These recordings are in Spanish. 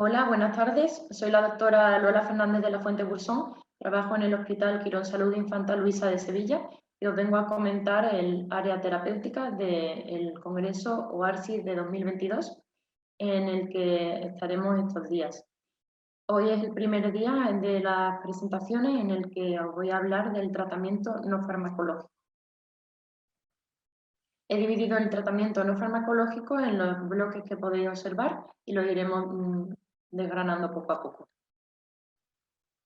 Hola, buenas tardes. Soy la doctora Lola Fernández de la Fuente Bursón. Trabajo en el Hospital Quirón Salud Infanta Luisa de Sevilla y os vengo a comentar el área terapéutica del Congreso OARSI de 2022 en el que estaremos estos días. Hoy es el primer día de las presentaciones en el que os voy a hablar del tratamiento no farmacológico. He dividido el tratamiento no farmacológico en los bloques que podéis observar y lo iremos desgranando poco a poco.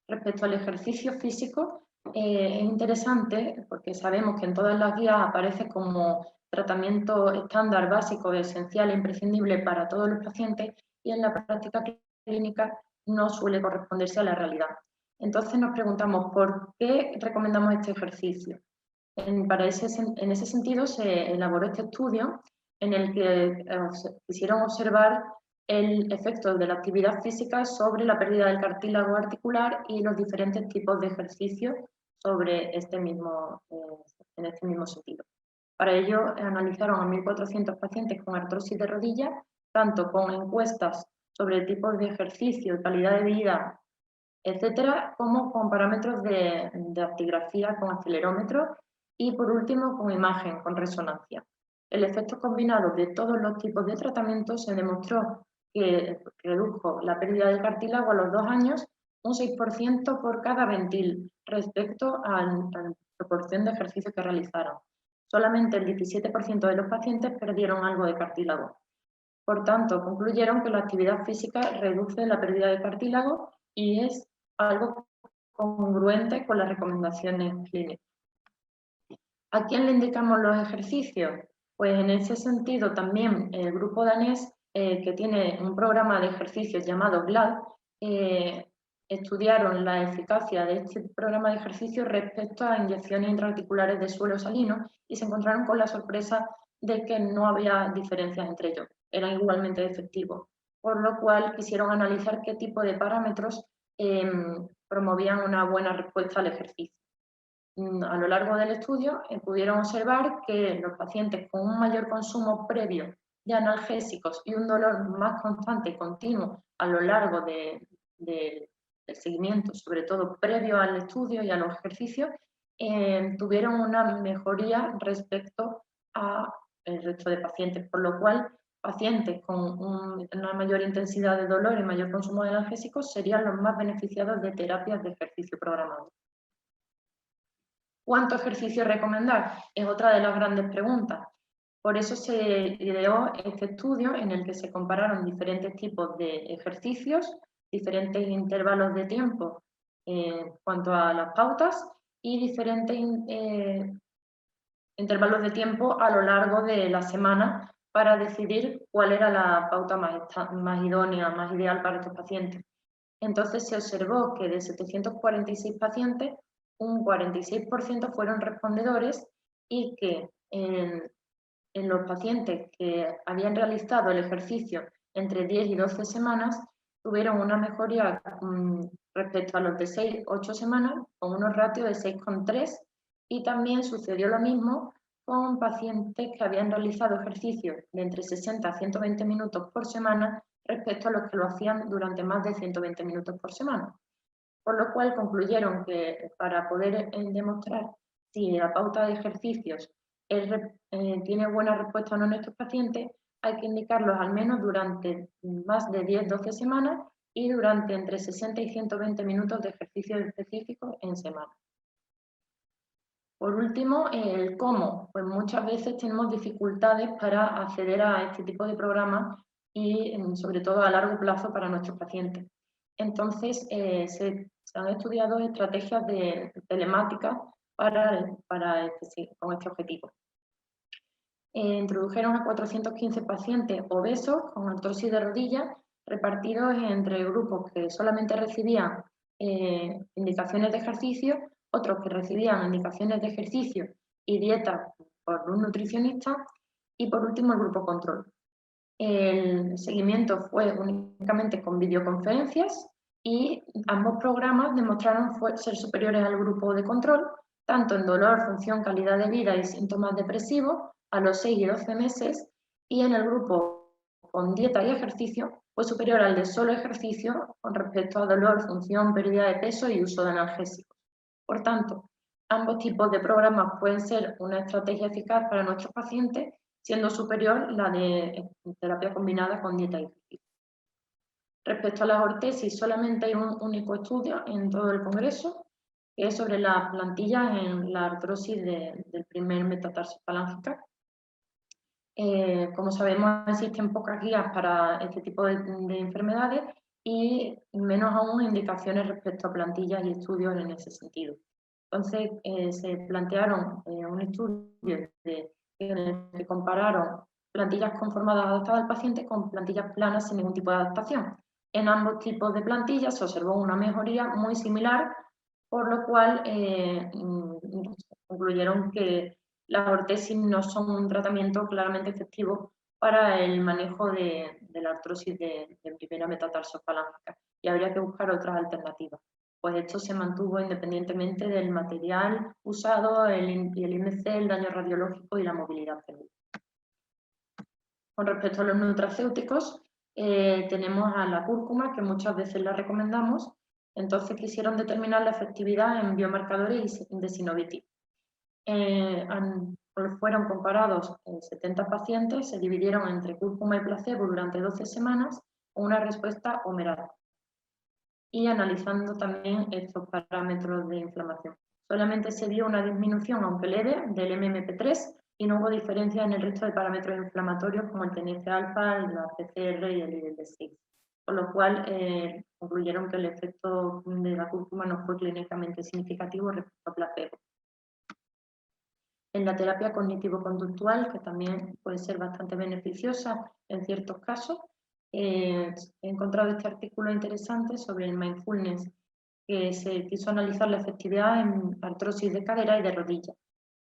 Respecto al ejercicio físico, es interesante porque sabemos que en todas las guías aparece como tratamiento estándar básico, esencial e imprescindible para todos los pacientes y en la práctica clínica no suele corresponderse a la realidad. Entonces nos preguntamos ¿por qué recomendamos este ejercicio? En ese sentido se elaboró este estudio en el que quisieron observar el efecto de la actividad física sobre la pérdida del cartílago articular y los diferentes tipos de ejercicios sobre en este mismo sentido. Para ello analizaron a 1.400 pacientes con artrosis de rodilla, tanto con encuestas sobre tipos de ejercicio, calidad de vida, etcétera, como con parámetros de actigrafía con acelerómetro y por último con imagen, con resonancia. El efecto combinado de todos los tipos de tratamiento se demostró que redujo la pérdida del cartílago a los 2 años un 6% por cada ventil respecto a la proporción de ejercicio que realizaron. Solamente el 17% de los pacientes perdieron algo de cartílago. Por tanto, concluyeron que la actividad física reduce la pérdida de cartílago y es algo congruente con las recomendaciones clínicas. ¿A quién le indicamos los ejercicios? Pues en ese sentido también el grupo danés, que tiene un programa de ejercicios llamado GLAD, estudiaron la eficacia de este programa de ejercicios respecto a inyecciones intraarticulares de suelo salino y se encontraron con la sorpresa de que no había diferencias entre ellos, eran igualmente efectivos, por lo cual quisieron analizar qué tipo de parámetros promovían una buena respuesta al ejercicio. A lo largo del estudio pudieron observar que los pacientes con un mayor consumo previo de analgésicos y un dolor más constante y continuo a lo largo del seguimiento, sobre todo previo al estudio y a los ejercicios, tuvieron una mejoría respecto al resto de pacientes, por lo cual pacientes con una mayor intensidad de dolor y mayor consumo de analgésicos serían los más beneficiados de terapias de ejercicio programado. ¿Cuánto ejercicio recomendar? Es otra de las grandes preguntas. Por eso se ideó este estudio en el que se compararon diferentes tipos de ejercicios, diferentes intervalos de tiempo en cuanto a las pautas y diferentes intervalos de tiempo a lo largo de la semana para decidir cuál era la pauta más idónea, más ideal para estos pacientes. Entonces se observó que de 746 pacientes, un 46% fueron respondedores y que en los pacientes que habían realizado el ejercicio entre 10 y 12 semanas tuvieron una mejoría respecto a los de 6-8 semanas con unos ratios de 6,3 y también sucedió lo mismo con pacientes que habían realizado ejercicios de entre 60 a 120 minutos por semana respecto a los que lo hacían durante más de 120 minutos por semana. Por lo cual concluyeron que para poder demostrar si la pauta de ejercicios tiene buena respuesta o no en estos pacientes, hay que indicarlos al menos durante más de 10-12 semanas y durante entre 60 y 120 minutos de ejercicio específico en semana. Por último, el cómo. Pues muchas veces tenemos dificultades para acceder a este tipo de programas y sobre todo a largo plazo para nuestros pacientes. Entonces, se han estudiado estrategias de telemática con este objetivo. Introdujeron a 415 pacientes obesos con artrosis de rodilla repartidos entre grupos que solamente recibían indicaciones de ejercicio, otros que recibían indicaciones de ejercicio y dieta por un nutricionista y por último el grupo control. El seguimiento fue únicamente con videoconferencias y ambos programas demostraron ser superiores al grupo de control, tanto en dolor, función, calidad de vida y síntomas depresivos a los 6 y 12 meses, y en el grupo con dieta y ejercicio fue superior al de solo ejercicio con respecto a dolor, función, pérdida de peso y uso de analgésicos. Por tanto, ambos tipos de programas pueden ser una estrategia eficaz para nuestros pacientes, siendo superior la de terapia combinada con dieta y ejercicio. Respecto a las ortesis, solamente hay un único estudio en todo el Congreso, que es sobre las plantillas en la artrosis del primer metatarso falángica. Como sabemos, existen pocas guías para este tipo de enfermedades y menos aún indicaciones respecto a plantillas y estudios en ese sentido. Entonces, se plantearon un estudio en el que compararon plantillas conformadas adaptadas al paciente con plantillas planas sin ningún tipo de adaptación. En ambos tipos de plantillas se observó una mejoría muy similar, por lo cual concluyeron que las ortesis no son un tratamiento claramente efectivo para el manejo de la artrosis de primera metatarsofalángea y habría que buscar otras alternativas. Pues esto se mantuvo independientemente del material usado, el IMC, el daño radiológico y la movilidad celular. Con respecto a los nutracéuticos, tenemos a la cúrcuma, que muchas veces la recomendamos. Entonces quisieron determinar la efectividad en biomarcadores de sinovitis. Fueron comparados 70 pacientes, se dividieron entre cúrcuma y placebo durante 12 semanas con una respuesta humeral y analizando también estos parámetros de inflamación. Solamente se vio una disminución, aunque leve, del MMP3 y no hubo diferencia en el resto de parámetros inflamatorios como el TNF-alfa, la PCR y el IL-6, con lo cual concluyeron que el efecto de la cúrcuma no fue clínicamente significativo respecto a placebo. En la terapia cognitivo-conductual, que también puede ser bastante beneficiosa en ciertos casos, he encontrado este artículo interesante sobre el mindfulness, que se quiso analizar la efectividad en artrosis de cadera y de rodilla,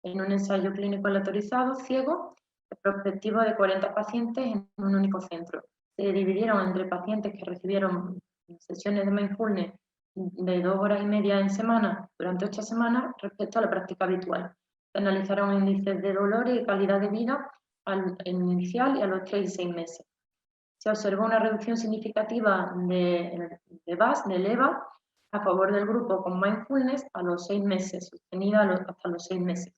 en un ensayo clínico aleatorizado, ciego, prospectivo de 40 pacientes en un único centro. Se dividieron entre pacientes que recibieron sesiones de mindfulness de 2 horas y media en semana durante 8 semanas respecto a la práctica habitual. Se analizaron índices de dolor y calidad de vida en inicial y a los 3 y 6 meses. Se observó una reducción significativa de VAS, del EVA, a favor del grupo con mindfulness a los 6 meses, sostenida hasta los 6 meses.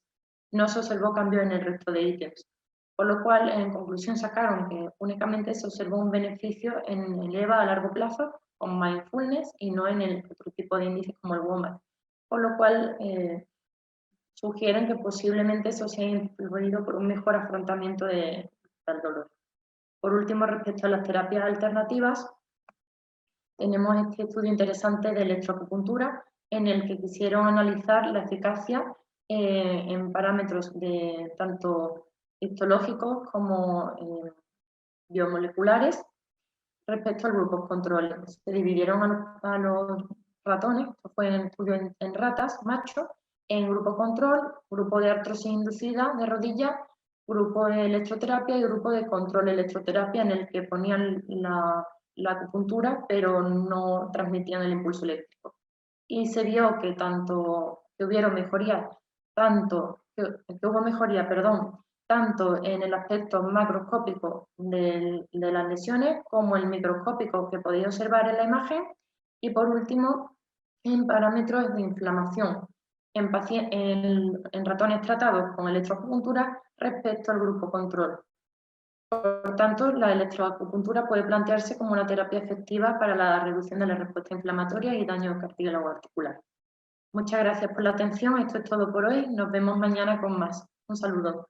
No se observó cambio en el resto de ítems, por lo cual en conclusión sacaron que únicamente se observó un beneficio en el EVA a largo plazo con mindfulness y no en el otro tipo de índices como el WOMAC, por lo cual sugieren que posiblemente eso sea influido por un mejor afrontamiento del dolor. Por último, respecto a las terapias alternativas, tenemos este estudio interesante de electroacupuntura en el que quisieron analizar la eficacia en parámetros de tanto histológicos como biomoleculares respecto al grupo control. Se dividieron a los ratones, esto fue en estudio en ratas, macho, en grupo control, grupo de artrosis inducida de rodilla, grupo de electroterapia y grupo de control electroterapia en el que ponían la acupuntura pero no transmitían el impulso eléctrico. Y se vio que hubo mejoría tanto en el aspecto macroscópico de las lesiones como el microscópico que podéis observar en la imagen y por último en parámetros de inflamación en ratones tratados con electroacupuntura respecto al grupo control. Por tanto, la electroacupuntura puede plantearse como una terapia efectiva para la reducción de la respuesta inflamatoria y daño cartílago articular. Muchas gracias por la atención, esto es todo por hoy, nos vemos mañana con más. Un saludo.